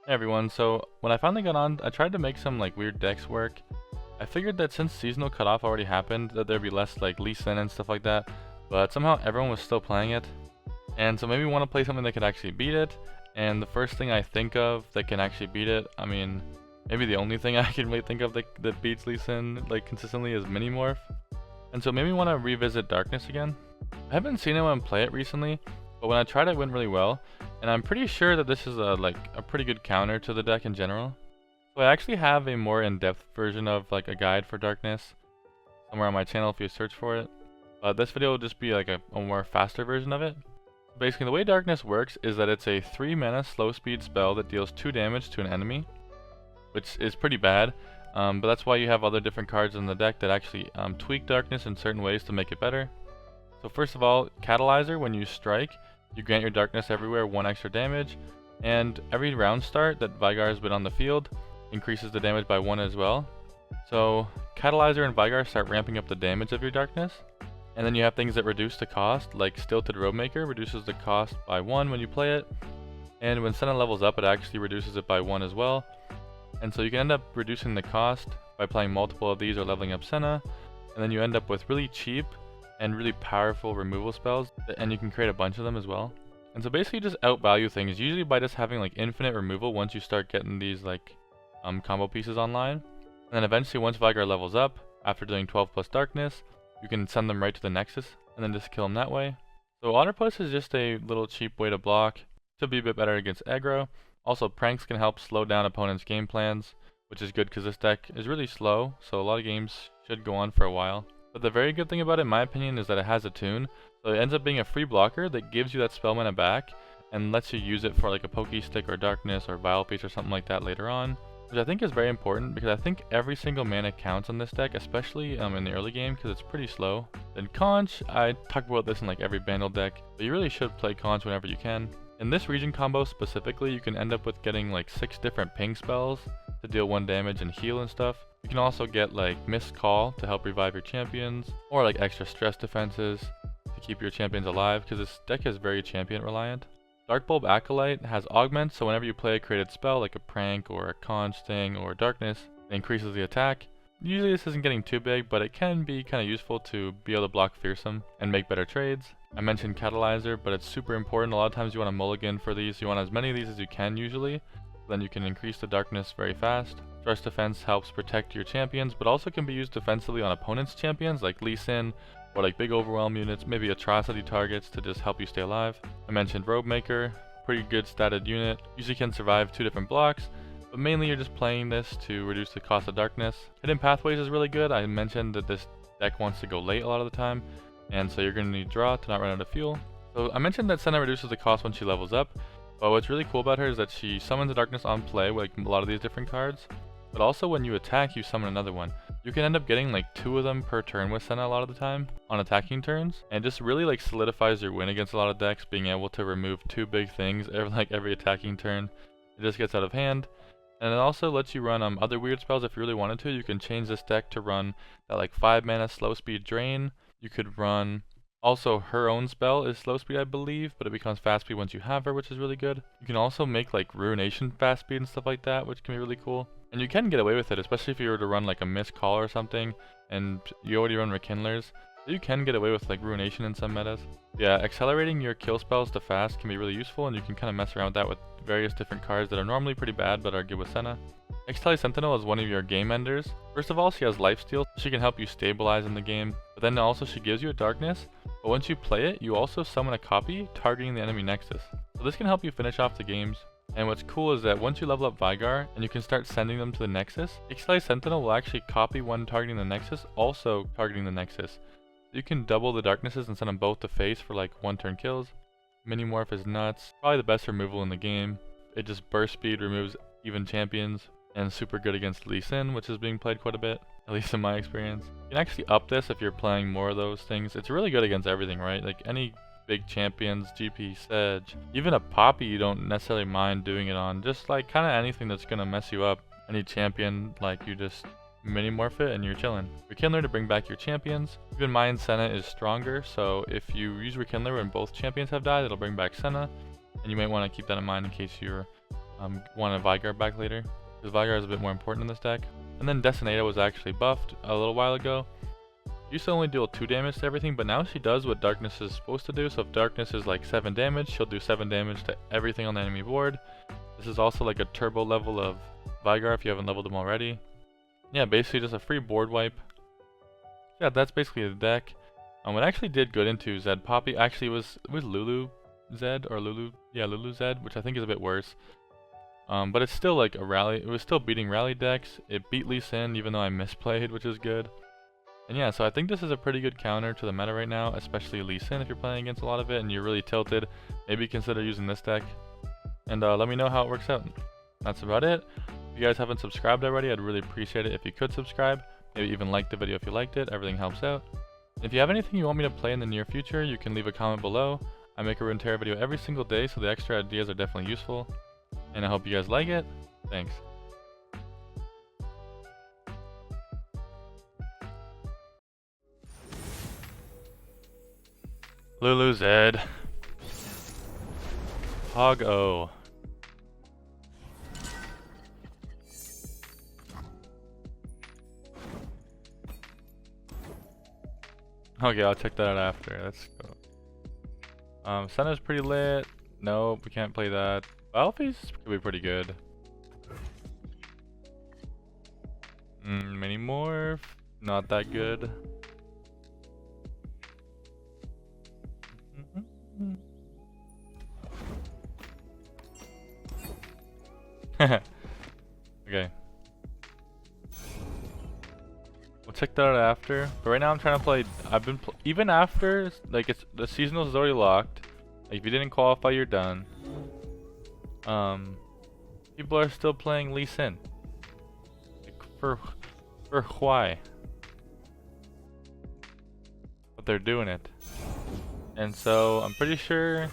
Hey everyone, so when I finally got on, I tried to make some like weird decks work. I figured that since seasonal cutoff already happened, that there'd be less like Lee Sin and stuff like that, but somehow everyone was still playing it. And so maybe we want to play something that could actually beat it, and the first thing I think of that can actually beat it, I mean, maybe the only thing I can really think of that beats Lee Sin like consistently is Minimorph. And so maybe we want to revisit Darkness again. I haven't seen anyone play it recently, but when I tried it went really well, and I'm pretty sure that this is a pretty good counter to the deck in general. So I actually have a more in-depth version of like a guide for Darkness somewhere on my channel if you search for it. This video will just be like a more faster version of it. Basically the way Darkness works is that it's a 3 mana slow speed spell that deals 2 damage to an enemy, which is pretty bad, but that's why you have other different cards in the deck that actually tweak Darkness in certain ways to make it better. So first of all, Catalyzer, when you strike, you grant your Darkness everywhere 1 extra damage, and every round start that Veigar has been on the field increases the damage by 1 as well. So Catalyzer and Veigar start ramping up the damage of your Darkness, and then you have things that reduce the cost, like Stilted Roadmaker reduces the cost by 1 when you play it, and when Senna levels up it actually reduces it by 1 as well. And so you can end up reducing the cost by playing multiple of these or leveling up Senna, and then you end up with really cheap and really powerful removal spells, and you can create a bunch of them as well. And so basically just outvalue things, usually by just having like infinite removal once you start getting these like combo pieces online. And then eventually once Veigar levels up, after doing 12 plus Darkness, you can send them right to the Nexus, and then just kill them that way. So Autopush is just a little cheap way to block, to be a bit better against aggro. Also pranks can help slow down opponents' game plans, which is good because this deck is really slow, so a lot of games should go on for a while. But the very good thing about it, in my opinion, is that it has a tune, so it ends up being a free blocker that gives you that spell mana back, and lets you use it for like a Poke Stick or Darkness or Vile Piece or something like that later on, which I think is very important because I think every single mana counts on this deck, especially in the early game because it's pretty slow. Then Conch, I talk about this in like every Bandle deck, but you really should play Conch whenever you can. In this region combo specifically, you can end up with getting like 6 different ping spells to deal 1 damage and heal and stuff. You can also get like Missed Call to help revive your champions, or like extra stress defenses to keep your champions alive, because this deck is very champion reliant. Dark Bulb Acolyte has augments, so whenever you play a created spell like a prank or a conch thing or darkness, it increases the attack. Usually this isn't getting too big, but it can be kind of useful to be able to block Fearsome and make better trades. I mentioned Catalyzer, but it's super important. A lot of times you want to mulligan for these. You want as many of these as you can usually. Then you can increase the darkness very fast. Stress Defense helps protect your champions, but also can be used defensively on opponents' champions like Lee Sin, or like big overwhelm units, maybe atrocity targets to just help you stay alive. I mentioned Roadmaker, pretty good statted unit, usually can survive 2 different blocks, but mainly you're just playing this to reduce the cost of darkness. Hidden Pathways is really good. I mentioned that this deck wants to go late a lot of the time, and so you're going to need draw to not run out of fuel. So I mentioned that Senna reduces the cost when she levels up, but what's really cool about her is that she summons the darkness on play, like a lot of these different cards, but also when you attack you summon another one. You can end up getting like 2 of them per turn with Senna a lot of the time on attacking turns, and it just really like solidifies your win against a lot of decks, being able to remove 2 big things every attacking turn. It just gets out of hand, and it also lets you run other weird spells if you really wanted to. You can change this deck to run that like 5 mana slow speed drain. You could run also her own spell is slow speed I believe, but it becomes fast speed once you have her, which is really good. You can also make like Ruination fast speed and stuff like that, which can be really cool. And you can get away with it, especially if you were to run like a Missed Call or something, and you already run Rekindlers. You can get away with like Ruination in some metas. Yeah, accelerating your kill spells to fast can be really useful, and you can kind of mess around with that with various different cards that are normally pretty bad but are good with Senna. Ixtali Sentinel is one of your game enders. First of all, she has lifesteal, so she can help you stabilize in the game, but then also she gives you a darkness, but once you play it, you also summon a copy targeting the enemy Nexus. So this can help you finish off the games. And what's cool is that once you level up Veigar and you can start sending them to the Nexus, Ixtali Sentinel will actually copy one targeting the Nexus, also targeting the Nexus. You can double the darknesses and send them both to face for like 1 turn kills. Minimorph is nuts, probably the best removal in the game. It just burst speed removes even champions, and super good against Lee Sin, which is being played quite a bit, at least in my experience. You can actually up this if you're playing more of those things. It's really good against everything, right? Like any big champions, GP, Sedge, even a Poppy you don't necessarily mind doing it on. Just like kind of anything that's gonna mess you up. Any champion, like you just Minimorph it and you're chilling. Rekindler to bring back your champions. Keep in mind Senna is stronger, so if you use Rekindler when both champions have died, it'll bring back Senna. And you might want to keep that in mind in case you're Want a Veigar back later, because Veigar is a bit more important in this deck. And then Decinata was actually buffed a little while ago. Used to only deal 2 damage to everything, but now she does what Darkness is supposed to do. So if Darkness is like 7 damage, she'll do 7 damage to everything on the enemy board. This is also like a turbo level of Veigar if you haven't leveled them already. Yeah, basically just a free board wipe. Yeah, that's basically the deck. What actually did good into Zed Poppy actually was Lulu Zed, or Lulu Zed, which I think is a bit worse. But it's still like a rally. It was still beating rally decks. It beat Lee Sin even though I misplayed, which is good. And yeah, so I think this is a pretty good counter to the meta right now, especially Lee Sin if you're playing against a lot of it and you're really tilted. Maybe consider using this deck. And let me know how it works out. That's about it. If you guys haven't subscribed already, I'd really appreciate it if you could subscribe. Maybe even like the video if you liked it. Everything helps out. If you have anything you want me to play in the near future, you can leave a comment below. I make a Runeterra video every single day, so the extra ideas are definitely useful. And I hope you guys like it. Thanks. Lulu Zed. Hog O. Okay, I'll check that out after. Let's go. Senna's pretty lit. Nope, we can't play that. Alphys could be pretty good. Mini Morph, not that good. Okay. We'll check that out after. But right now I'm trying to play. Even after like the seasonal is already locked. Like if you didn't qualify, you're done. People are still playing Lee Sin. Like for why? But they're doing it. And so I'm pretty sure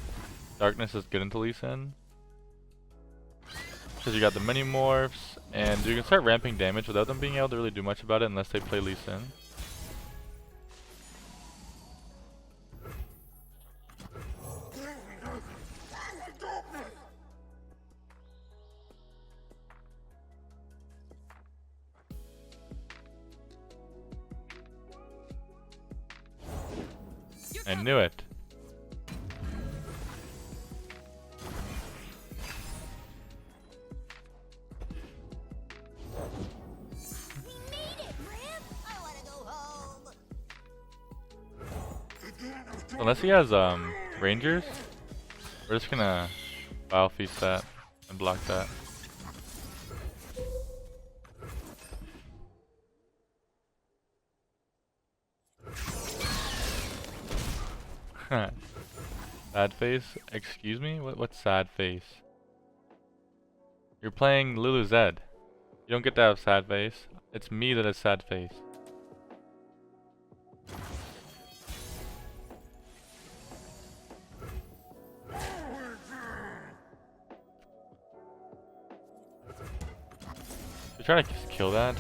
Darkness is good into Lee Sin. Because you got the mini morphs, and you can start ramping damage without them being able to really do much about it unless they play Lee Sin. I knew it. Unless he has rangers, we're just gonna Bile Feast that and block that. Sad face? Excuse me? What's sad face? You're playing Lulu Zed. You don't get to have sad face. It's me that has sad face. You're trying to just kill that,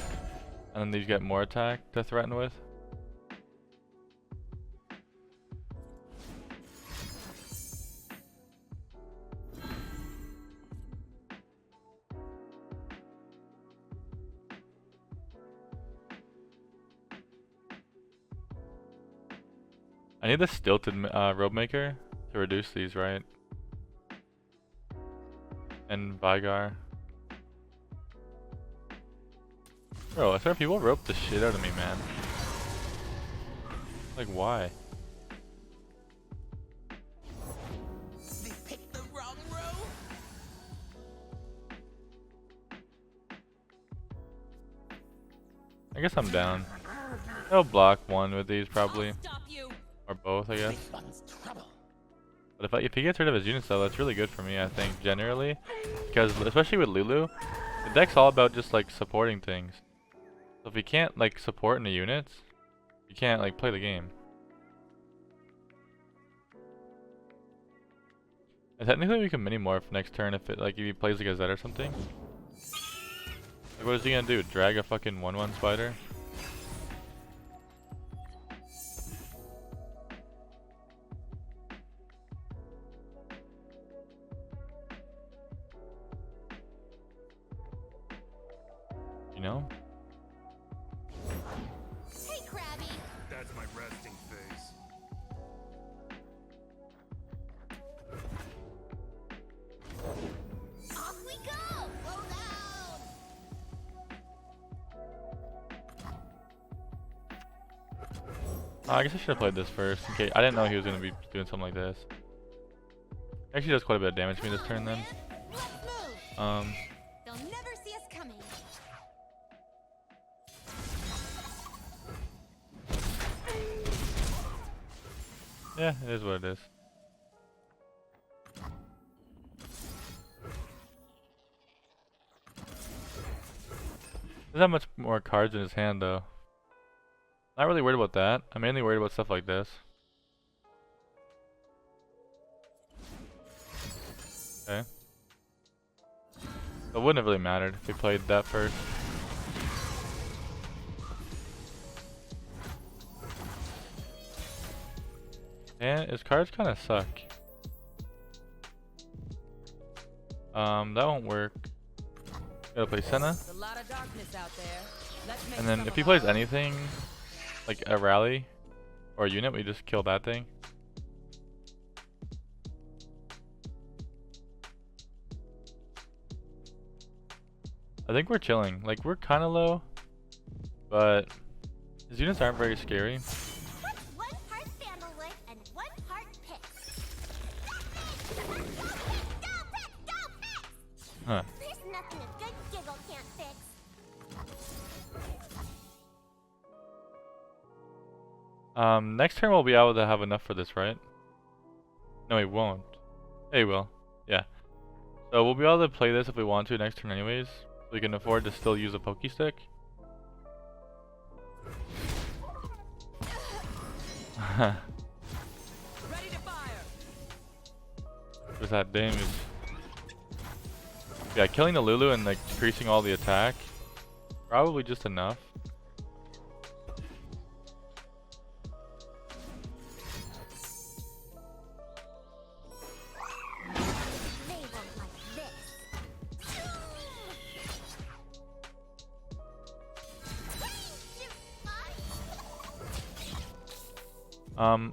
and then these get more attack to threaten with. I need the stilted robe maker to reduce these, right? And Veigar. Bro, I swear people rope the shit out of me, man. Like, why? They picked the wrong row? I guess I'm down. I'll block one with these probably. Or both, I guess. But if he gets rid of his units though, that's really good for me, I think, generally. Because, especially with Lulu, the deck's all about just, like, supporting things. So if you can't, like, support in the units, you can't, like, play the game. And technically we can mini-morph next turn if he plays like a Zed or something. Like, what is he gonna do? Drag a fucking 1/1 spider? know? Hey, Krabby. That's my resting face. Off we go. Roll out. I guess I should have played this first. Okay, I didn't know he was gonna be doing something like this. Actually, does quite a bit of damage to me this turn then. Let's move. They'll never see us coming. Yeah, it is what it is. Doesn't have much more cards in his hand though. Not really worried about that. I'm mainly worried about stuff like this. Okay. It wouldn't have really mattered if he played that first. And his cards kind of suck. That won't work. Gotta play Senna. A lot of darkness out there. Let's make And then some if of he plays our own. anything, like a rally or a unit, we just kill that thing. I think we're chilling. Like, we're kind of low, but his units aren't very scary. What's 1 part Bandlewood and 1 part Pix? Huh. There's nothing a good giggle can't fix. Next turn we'll be able to have enough for this, right? No, he won't. Yeah, he will. Yeah. So we'll be able to play this if we want to next turn anyways. We can afford to still use a pokey stick. Ready to fire. There's that damage. Yeah, killing the Lulu and like decreasing all the attack. Probably just enough. They won't like this.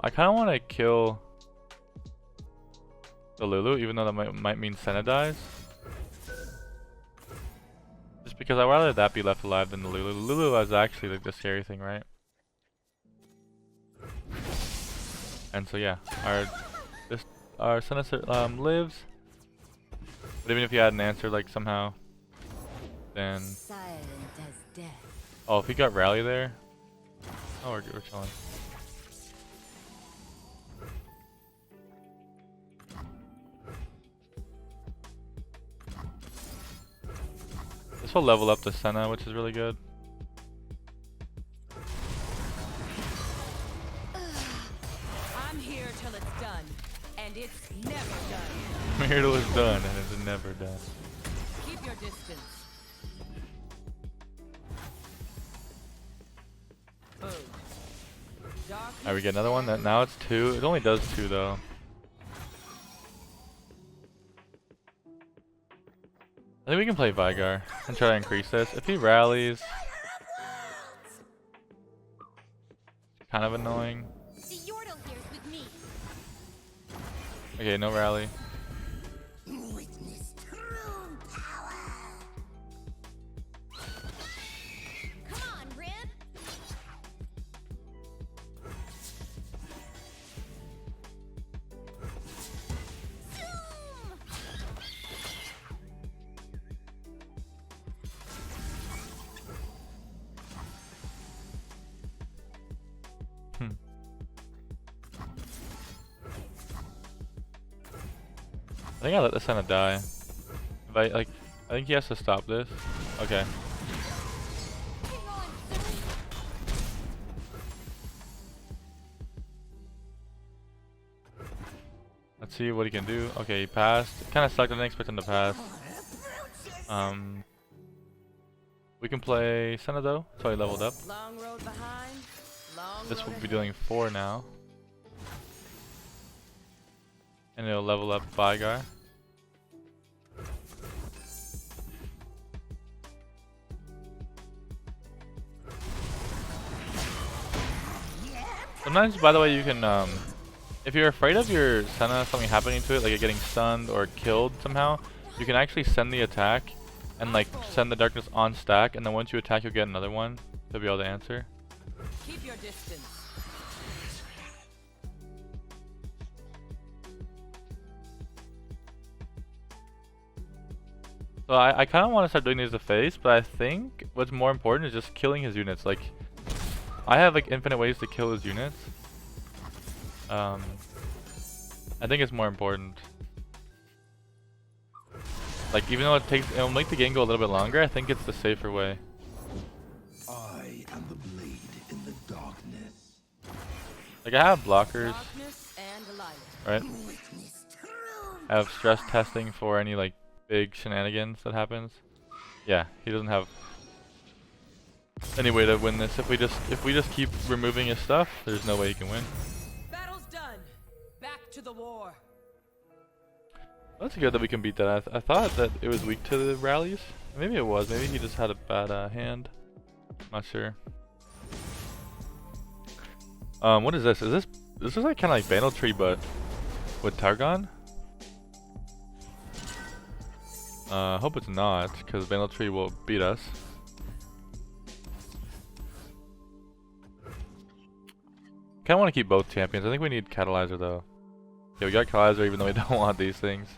I kind of want to kill the Lulu, even though that might mean Senna dies. Just because I'd rather that be left alive than the Lulu. The Lulu is actually like the scary thing, right? And so yeah, our Senna lives. But even if he hadn't answered like somehow, then Silent as death. oh, if he got rally there, oh we're chilling. This will level up the Senna, which is really good. I'm here till it's done, and it's never done. Here till it's done, and it's never done. Keep your distance. Boom. Alright, we get another one. That now it's 2. It only does 2 though. I think we can play Veigar and try to increase this. If he rallies, kind of annoying. The Yordle here's with me. Okay, no rally. Witness true power. Come on, Rib. Zoom. I think I let this Senna die. If I think he has to stop this. Okay. Hang on, Zoom. Let's see what he can do. Okay, he passed. Kind of sucked. I didn't expect him to pass. We can play Senna though, so he leveled up. Long road behind. Long This road will be ahead. doing 4 now. And it'll level up Veigar. Sometimes, by the way, you can if you're afraid of your Senna, something happening to it, like it getting stunned or killed somehow, you can actually send the attack and like send the darkness on stack, and then once you attack, you'll get another one to be able to answer. Keep your distance. So I kind of want to start doing these to face, but I think what's more important is just killing his units. Like, I have like infinite ways to kill his units. I think it's more important. Like, even though it'll make the game go a little bit longer, I think it's the safer way. I am the blade in the darkness. Like, I have blockers, Darkness and light. right? I have stress testing for any like big shenanigans that happens. Yeah, he doesn't have any way to win this. If we just keep removing his stuff, there's no way he can win. Battle's done. Back to the war. That's good that we can beat that. I thought that it was weak to the rallies. Maybe it was. Maybe he just had a bad hand. Not sure. What is this? This is like kind of like Bandlewood, but with Targon? Hope it's not, because Bandlewood will beat us. Kinda want to keep both champions. I think we need Catalyzer though. Okay, we got Catalyzer even though we don't want these things.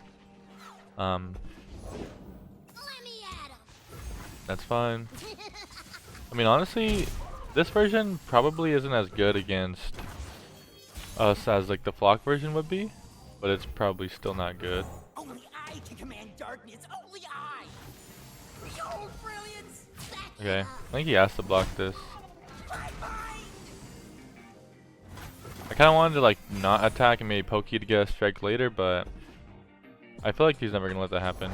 That's fine. I mean, honestly, this version probably isn't as good against us as like the flock version would be, but it's probably still not good. Only I can command darkness. Only I. Behold brilliance. Okay, I think he has to block this. I kind of wanted to like not attack and maybe poke you to get a strike later, but I feel like he's never gonna let that happen.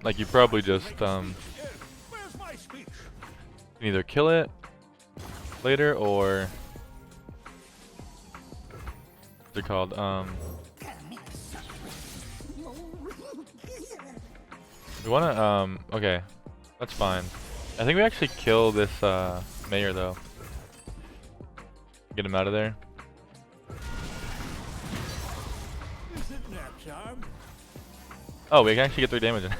Like, you probably just can either kill it later or what's it called? We wanna okay, that's fine. I think we actually kill this mayor though. Get him out of there. Oh, we can actually get 3 damage in.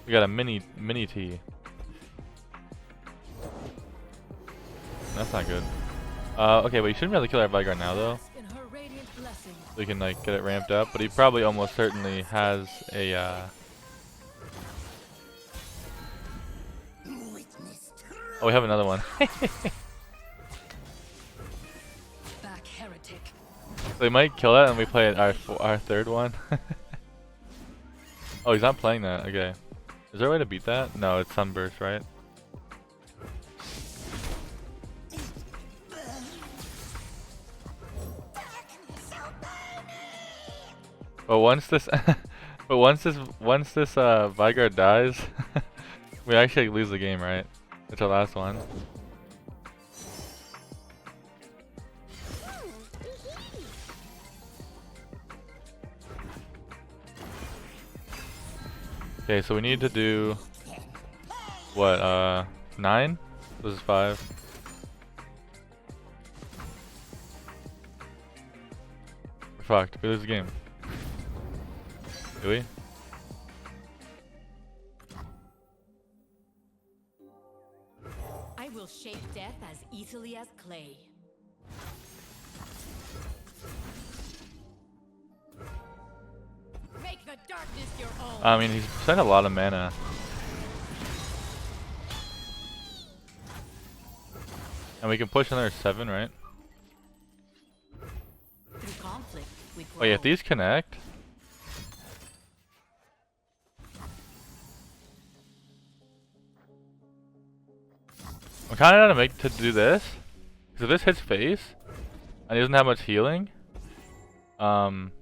We got a mini T. That's not good. Okay, but you shouldn't be able to kill our Veigar now though. We can like get it ramped up, but he probably almost certainly has a oh, we have another one. Back heretic. So we might kill that and we play our third one. Oh, he's not playing that. Okay. Is there a way to beat that? No, it's Sunburst, right? But once this Veigar dies, we actually lose the game, right? It's our last one. Okay, so we need to do what? 9? This is 5. We're fucked. We lose the game. Do we? I will shape death as easily as clay. Make the darkness your own. I mean, he's spent a lot of mana. And we can push another 7, right? Through conflict, we grow. Oh yeah, if these connect. I'm kind of gonna to do this. Because if this hits face, and he doesn't have much healing, I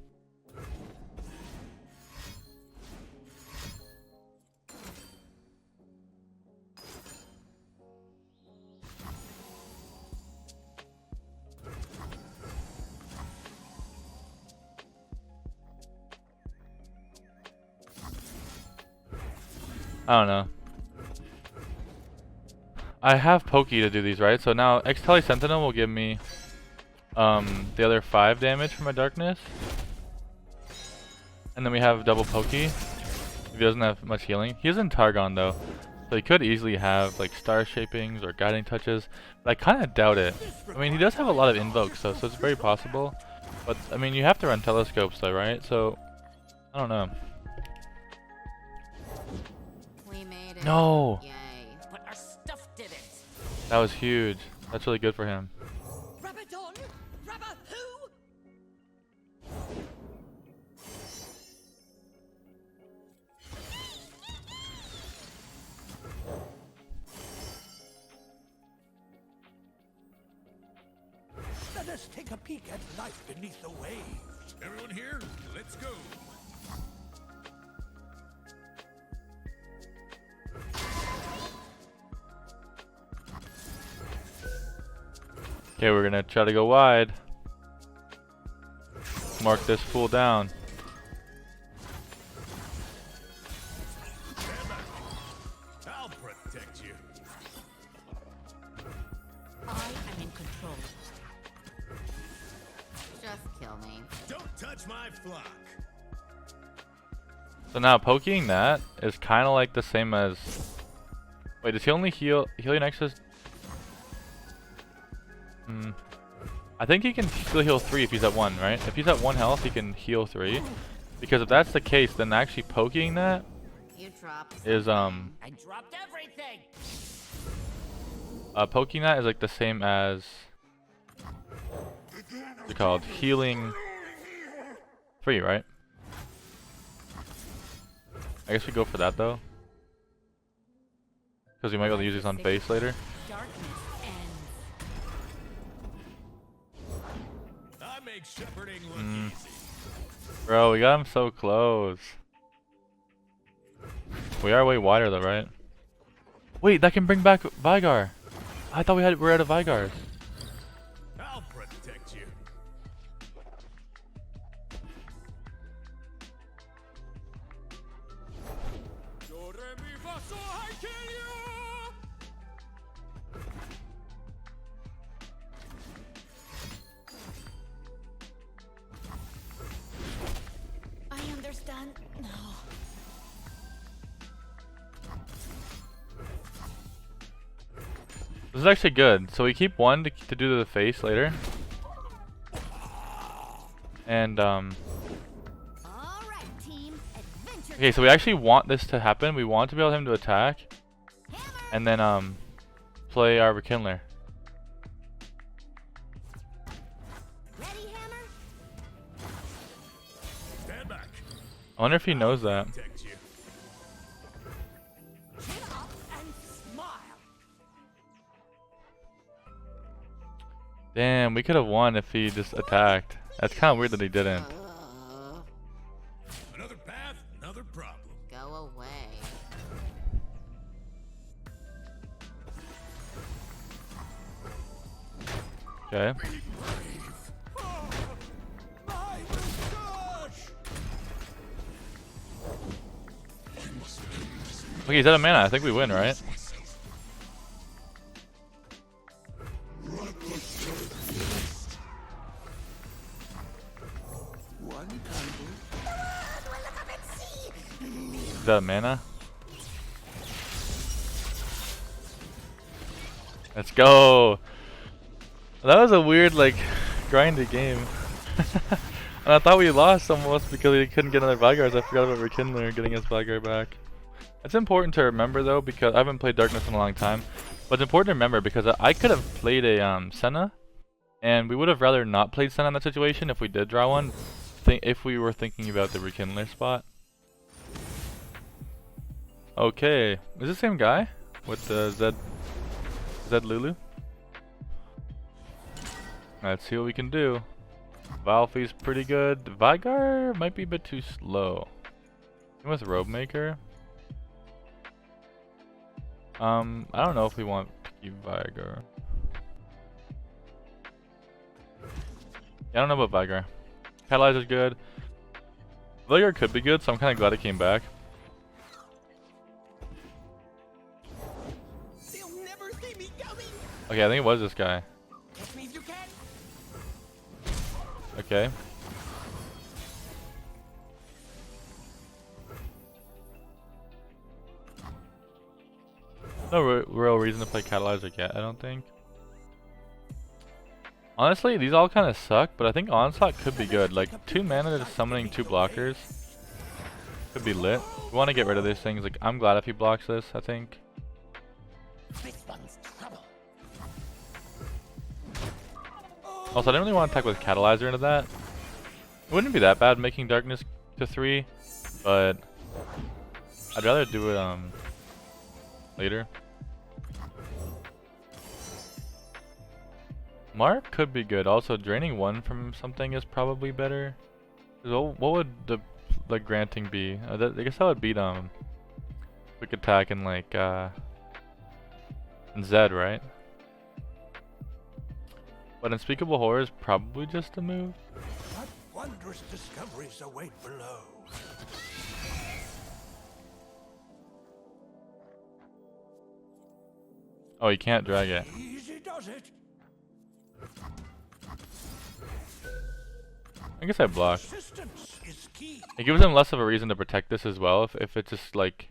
don't know. I have Pokey to do these, right? So now ixtali Sentinel will give me the other 5 damage from my darkness. And then we have double Pokey. If he doesn't have much healing. He is in Targon though. So he could easily have like star shapings or guiding touches. But I kinda doubt it. I mean he does have a lot of invokes though, so it's very possible. But I mean you have to run telescopes though, right? So I don't know. We made it. No! Yay. But our stuff did it. That was huge. That's really good for him. Rabadon? Rabahoo? Let us take a peek at life beneath the waves. Everyone here, let's go. Okay, we're gonna try to go wide. Mark this fool down. I'll protect you. I am in control. Just kill me. Don't touch my flock. So now poking that is kind of like the same as. Wait, does he only heal healing Nexus? I think he can still heal 3 if he's at 1, right? If he's at 1 health, he can heal 3. Because if that's the case, then actually poking that You dropped is I dropped everything. poking that is like the same as what's it called? Healing 3, right? I guess we go for that though. Because we might be able to use these on face later. Darkness ends. I make shepherding look easy. Bro, we got him so close. We are way wider though, right? Wait, that can bring back Veigar. I thought we're out of Veigars. I'll protect you. I understand. No. This is actually good. So we keep 1 to do the face later. And All right, team. Adventure. okay, so we actually want this to happen. We want to be able him to attack. And then play our Rekindler. Ready, Hammer? Stand back. I wonder if he knows that. Protect you. Chin up and smile. Damn, we could have won if he just attacked. That's kind of weird that he didn't. Another path, another problem. Go away. Okay. My moustache. Okay, he's out of mana. I think we win, right? Is that mana? Let's go! That was a weird, like, grindy game. And I thought we lost almost because we couldn't get another Veigars. I forgot about Rekindler getting his Veigar back. It's important to remember though, because I haven't played Darkness in a long time. But it's important to remember because I could have played a Senna, and we would have rather not played Senna in that situation if we did draw one. If we were thinking about the Rekindler spot. Okay, is this the same guy with the Zed Lulu? Let's see what we can do. Valfie's pretty good. Veigar might be a bit too slow. Same with Robe Maker. I don't know if we want to keep Veigar. Yeah, I don't know about Veigar. Catalyzer's good. Veigar could be good, so I'm kind of glad it came back. They'll never see me Okay, I think it was this guy. Catch me if you can. Okay. No real reason to play Catalyzer yet, I don't think. Honestly, these all kind of suck, but I think Onslaught could be good. Like, 2 mana to summoning 2 blockers could be lit. We want to get rid of these things. Like, I'm glad if he blocks this, I think. This one's trouble. Also, I didn't really want to attack with Catalyzer into that. It wouldn't be that bad making Darkness to 3, but I'd rather do it later. Mark could be good. Also, draining 1 from something is probably better. What would the granting be? I guess that would beat quick attack and like Zed, right? But Unspeakable Horror is probably just a move. What wondrous discoveries await below. Oh, you can't drag it. Easy does it. I guess I block. Persistence is key. It gives him less of a reason to protect this as well if it's just like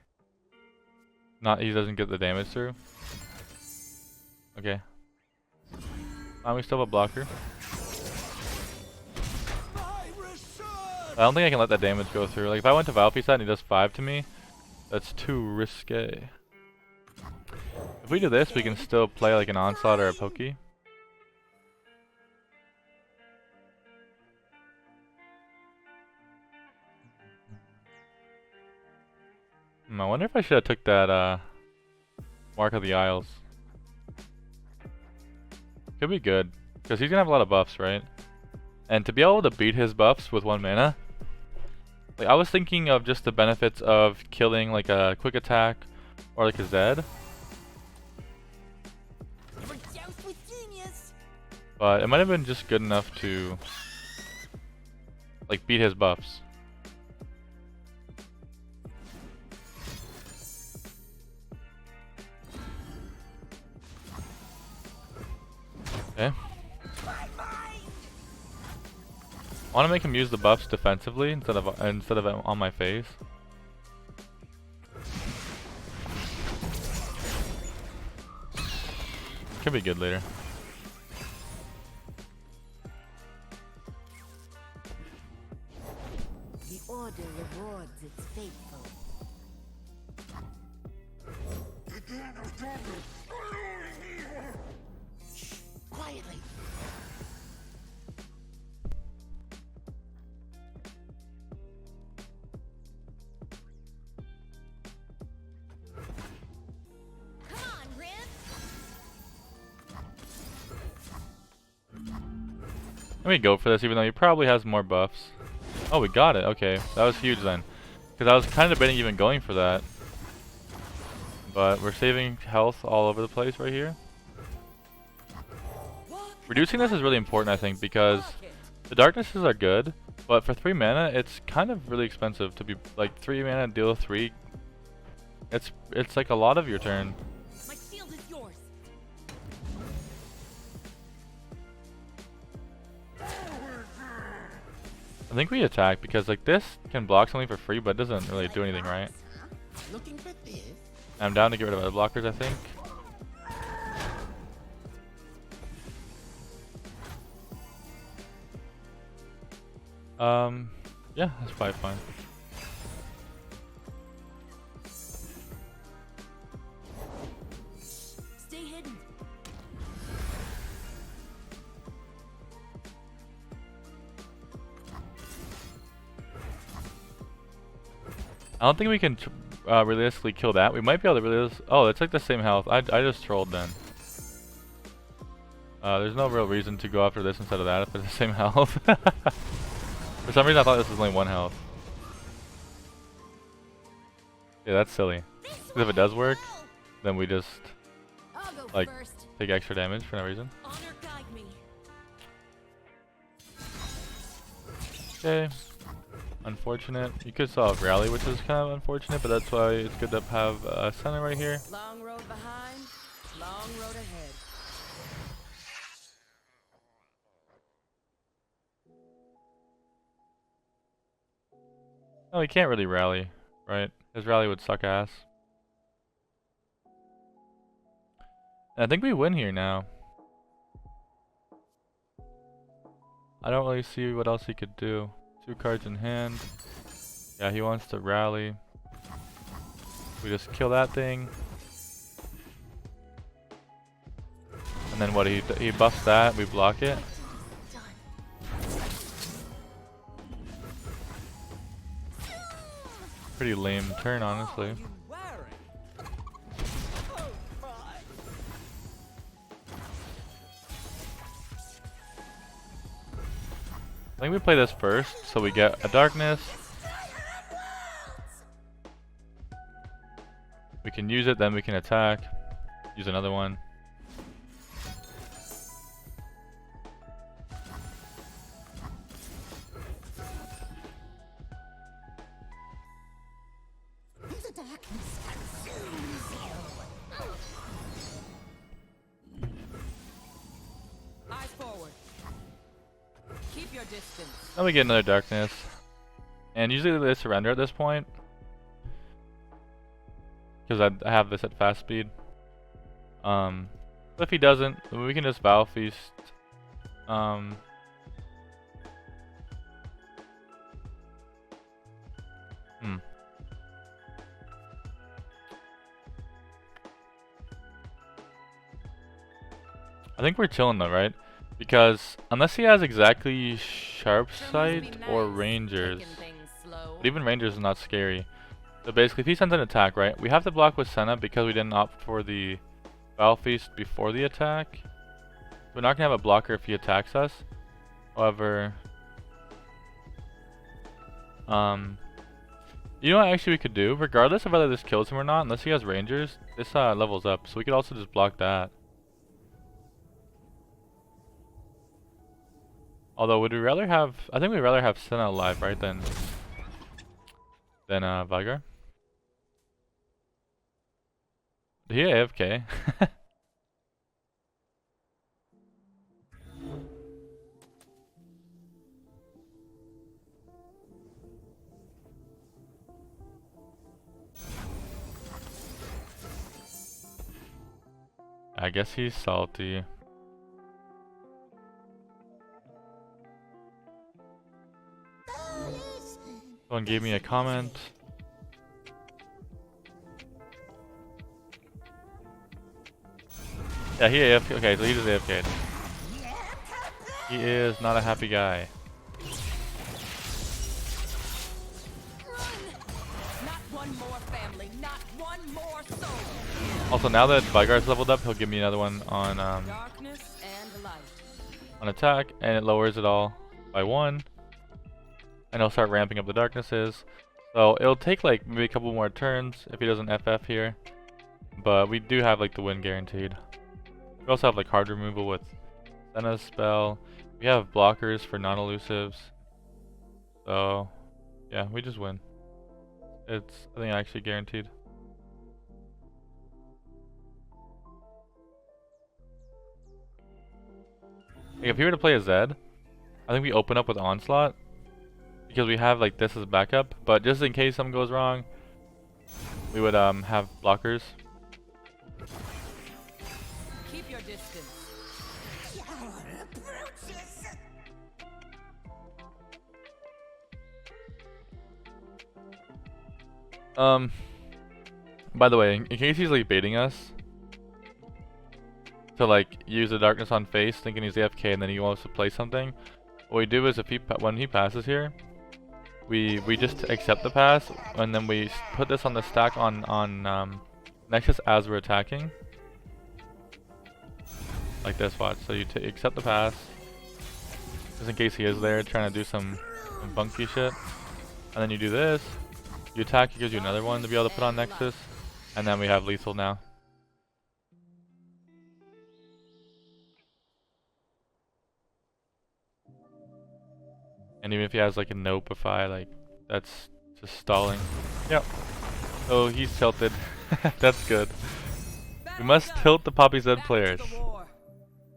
he doesn't get the damage through. Okay. We still have a blocker. I don't think I can let that damage go through. Like if I went to Valpy and he does 5 to me, that's too risque. If we do this, we can still play like an Onslaught or a Pokey. I wonder if I should have took that Mark of the Isles. Could be good, because he's gonna have a lot of buffs, right? And to be able to beat his buffs with 1 mana, like I was thinking of just the benefits of killing like a quick attack or like a Zed. Never joust with genius. But it might have been just good enough to like beat his buffs. Okay. I want to make him use the buffs defensively instead of on my face. Could be good later. The order rewards its faithful. Quietly. Come on, Rin. Let me go for this, even though he probably has more buffs. Oh, we got it. Okay, that was huge then. Because I was kind of debating even going for that. But we're saving health all over the place right here. Reducing this is really important, I think, because the darknesses are good, but for 3 mana, it's kind of really expensive to be like 3 mana deal 3. It's like a lot of your turn. My shield is yours. I think we attack because like this can block something for free, but it doesn't really do anything, right? Looking for this. I'm down to get rid of other blockers, I think. Yeah, that's probably fine. Stay hidden. I don't think we can realistically kill that. We might be able to oh, it's like the same health. I just trolled then. There's no real reason to go after this instead of that if it's the same health. For some reason I thought this was only 1 health. Yeah, that's silly. Because if it does work, then we just I'll go like first. take extra damage for no reason. Honor guide me. Okay. Unfortunate. You could solve Rally, which is kind of unfortunate, but that's why it's good to have Senna right here. Long road behind, long road ahead. No, he can't really rally, right? His rally would suck ass. And I think we win here now. I don't really see what else he could do. 2 cards in hand. Yeah, he wants to rally. We just kill that thing. And then what, he buffs that, we block it. Pretty lame turn, honestly. I think we play this first, so we get a darkness. We can use it, then we can attack. Use another one. The darkness consumes you. Eyes forward. Keep your distance. Then we get another darkness. And usually they surrender at this point. Because I have this at fast speed. But if he doesn't, then we can just Battle Feast. I think we're chilling though, right? Because unless he has exactly sharp sight or rangers, but even rangers is not scary. So basically, if he sends an attack, right, we have to block with Senna because we didn't opt for the Battle Feast before the attack. We're not gonna have a blocker if he attacks us. However, you know what actually we could do, regardless of whether this kills him or not, unless he has rangers, this levels up, so we could also just block that. Although, would we rather have? I think we'd rather have Senna alive, right, than Veigar. Did he AFK? I guess he's salty. Someone gave me a comment. Yeah, he AFK. Okay, so he just AFK'd. He is not a happy guy. Not one more family, not one more soul. Also, now that Veigar's leveled up, he'll give me another one on Darkness and light. on attack, and it lowers it all by 1. And he'll start ramping up the darknesses. So it'll take like maybe a couple more turns if he doesn't FF here. But we do have like the win guaranteed. We also have like hard removal with Senna's spell. We have blockers for non-elusives. So yeah, we just win. It's, I think, actually guaranteed. Like, if he were to play a Zed, I think we open up with Onslaught. Because we have like this as backup, but just in case something goes wrong, we would have blockers. Keep your distance. By the way, in case he's like baiting us to like use the darkness on face, thinking he's AFK and then he wants to play something, what we do is if when he passes here, we just accept the pass, and then we put this on the stack on Nexus as we're attacking. Like this, watch. So you accept the pass, just in case he is there trying to do some funky shit. And then you do this, you attack, it gives you another one to be able to put on Nexus, and then we have lethal now. And even if he has like a Notify, like that's just stalling. Yep. So he's tilted. That's good. We must tilt the Poppy Zed players.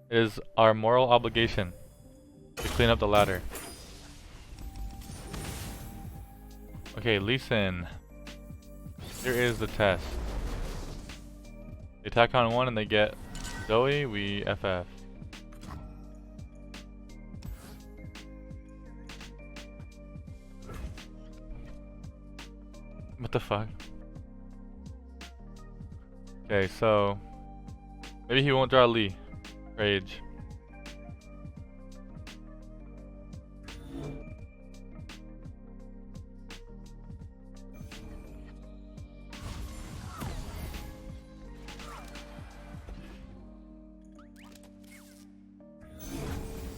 It is our moral obligation to clean up the ladder. Okay, Lee Sin. Here is the test. They attack on one and they get Zoe, we FF. What the fuck? Okay, so maybe he won't draw Lee. Rage.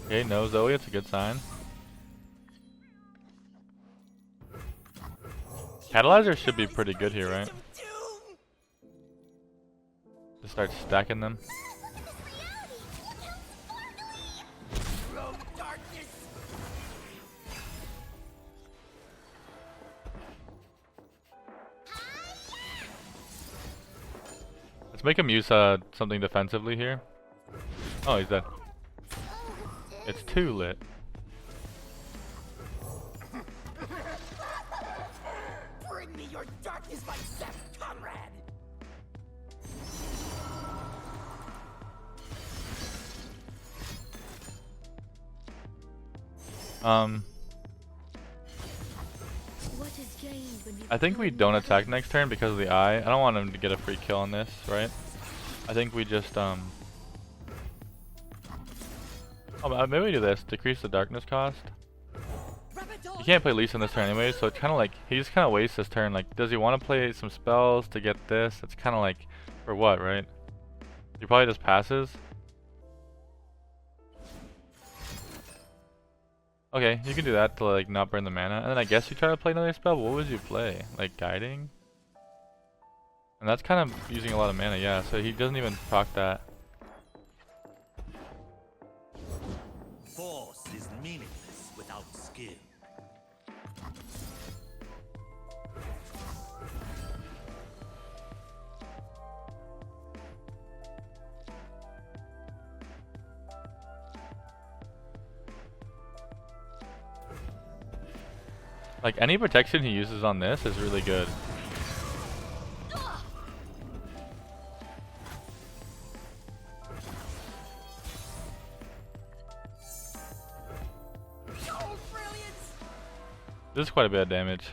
Okay, no Zoe, it's a good sign. Catalyzer should be pretty good here, right? Just start stacking them. Let's make him use something defensively here. Oh, he's dead. It's too lit. Bring me your darkness, my Seth comrade. What is gained when you I think we don't attack next turn because of the eye. I don't want him to get a free kill on this, right? I think we just oh, maybe we do this. Decrease the darkness cost. He can't play Lisa in this turn anyway, so it's kind of like he just kind of wastes this turn. Like, does he want to play some spells to get this? It's kind of like, for what, right? He probably just passes. Okay, you can do that to like not burn the mana, and then I guess you try to play another spell. But what would you play? Like guiding? And that's kind of using a lot of mana, yeah. So he doesn't even proc that. Force is meaningless without skill. Like any protection he uses on this is really good. This is quite a bit of damage.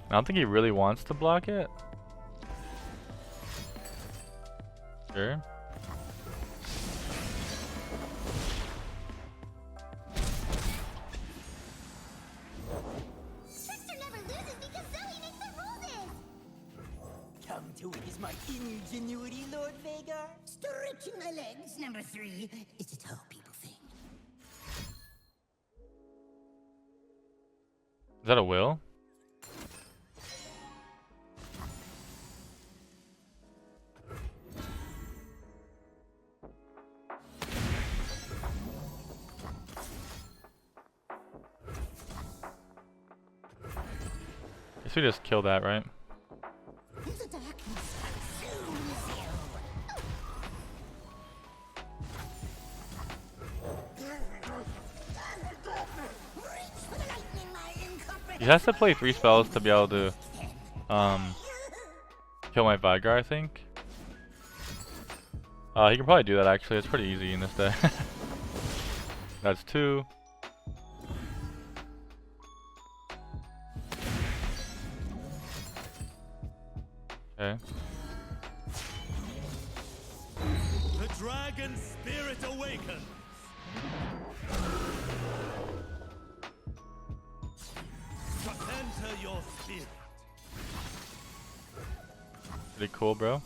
I don't think he really wants to block it. Sure. Come to ease my ingenuity, Lord Veigar. Stretching my legs, number 3. It's a tall people thing. Is that a will? Guess we just kill that, right? The darkness consumes He has to play 3 spells to be able to kill my Veigar, I think. He can probably do that actually. It's pretty easy in this deck. That's 2. Okay. The dragon spirit awakens. Enter your spirit. Pretty cool, bro.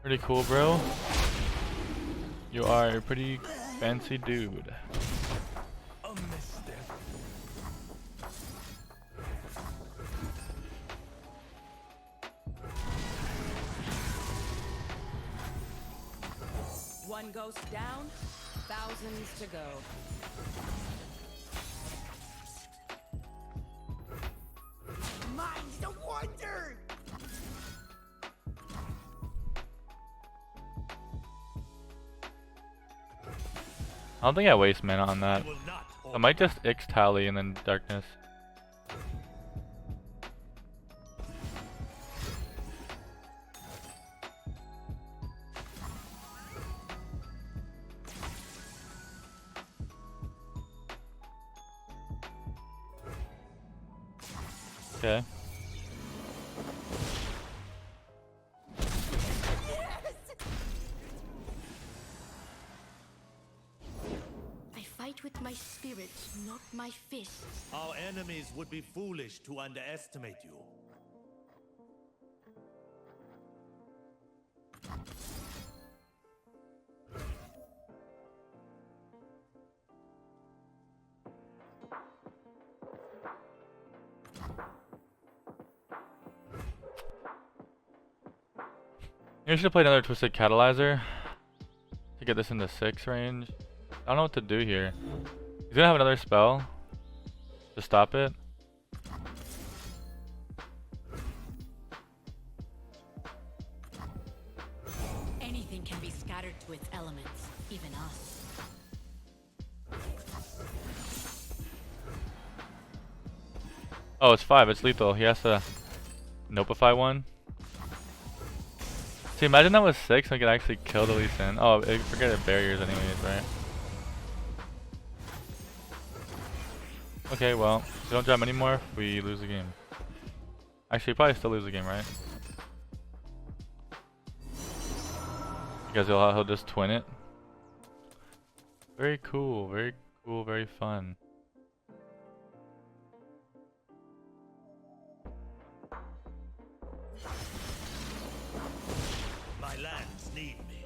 Pretty cool, bro. You are a pretty fancy dude. A misstep. One ghost down, thousands to go. Mind's the wonder! I don't think I waste mana on that. I will not I might just ixtali and then darkness. Okay. I fight with my spirit, not my fists. Our enemies would be foolish to underestimate you. Maybe I should have played another Twisted Catalyzer to get this into 6 range. I don't know what to do here. He's gonna have another spell to stop it. Anything can be scattered to its elements, even us. Oh, it's 5. It's lethal. He has to nopeify one. See, imagine that was 6 and we could actually kill the Lee Sin. Oh, forget it, barriers anyways, right? Okay, well, we don't drop anymore if we lose the game. Actually, probably still lose the game, right? Because he'll just twin it. Very cool, very fun. My lands need me.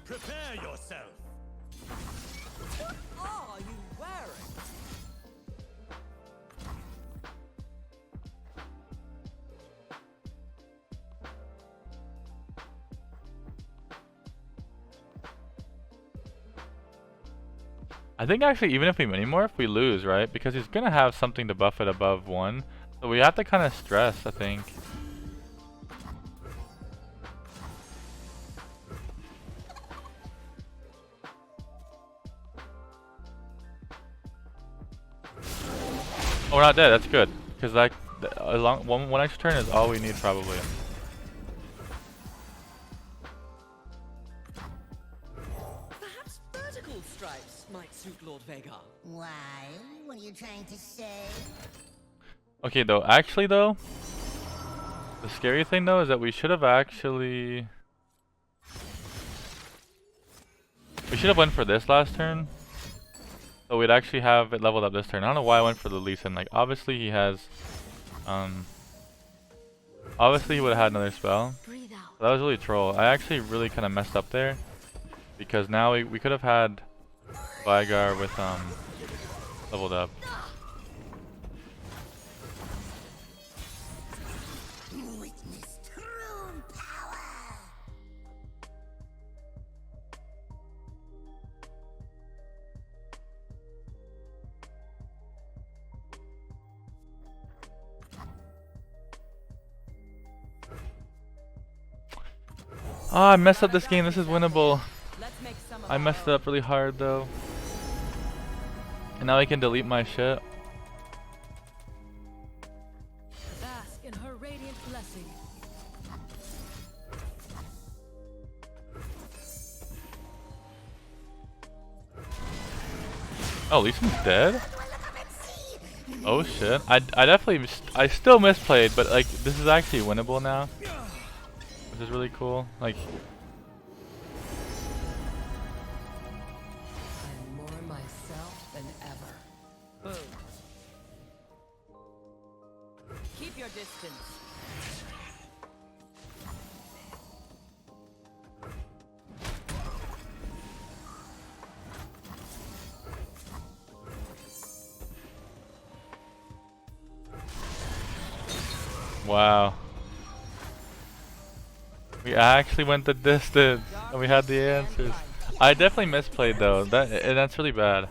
Prepare yourself. What are you wearing? I think actually even if we mini-morph, we lose, right? Because he's gonna have something to buff it above 1. So we have to kind of stress, I think. Oh, we're not dead. That's good. Because like, one extra turn is all we need probably. Perhaps vertical stripes might suit Lord Veigar. Why? What are you trying to say? Okay, though. Actually, though, the scary thing though is that we should have actually. We should have went for this last turn. So we'd actually have it leveled up this turn. I don't know why I went for the Lee Sin. Like, obviously he has, obviously he would have had another spell. Breathe out. So that was really troll. I actually really kind of messed up there. Because now we could have had Veigar with, leveled up. Witness true power. Oh, I messed up this game. This is winnable. Let's make some of I messed it up really hard though. And now I can delete my shit. Bask in her radiant blessing. Oh, Lee Sin's dead? Oh shit. I definitely, I still misplayed, but like, this is actually winnable now. Which is really cool. Like, I'm more myself than ever. Boom. Keep your distance. wow. We actually went the distance, and we had the answers. I definitely misplayed though. That's really bad.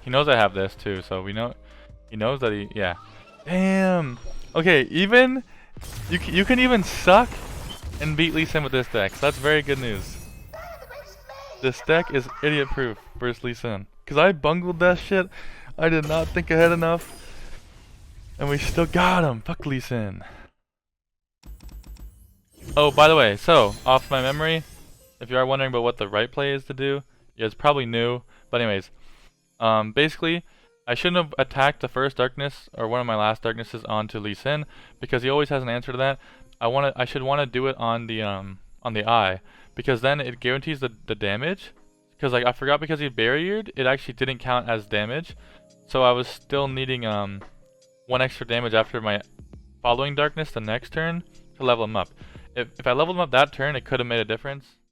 He knows I have this too, so we know. He knows that he. Yeah. Damn. Okay, even you can even suck and beat Lee Sin with this deck. So that's very good news. This deck is idiot proof versus Lee Sin. Cause I bungled that shit. I did not think ahead enough. And we still got him. Fuck Lee Sin. Oh, by the way, so off my memory, if you are wondering about what the right play is to do, yeah, it's probably new. But anyways, basically, I shouldn't have attacked the first darkness or one of my last darknesses onto Lee Sin because he always has an answer to that. I should want to do it on the eye because then it guarantees the damage. Because like I forgot because he barriered, it actually didn't count as damage, so I was still needing 1 extra damage after my following darkness the next turn to level him up. If I leveled him up that turn, it could have made a difference.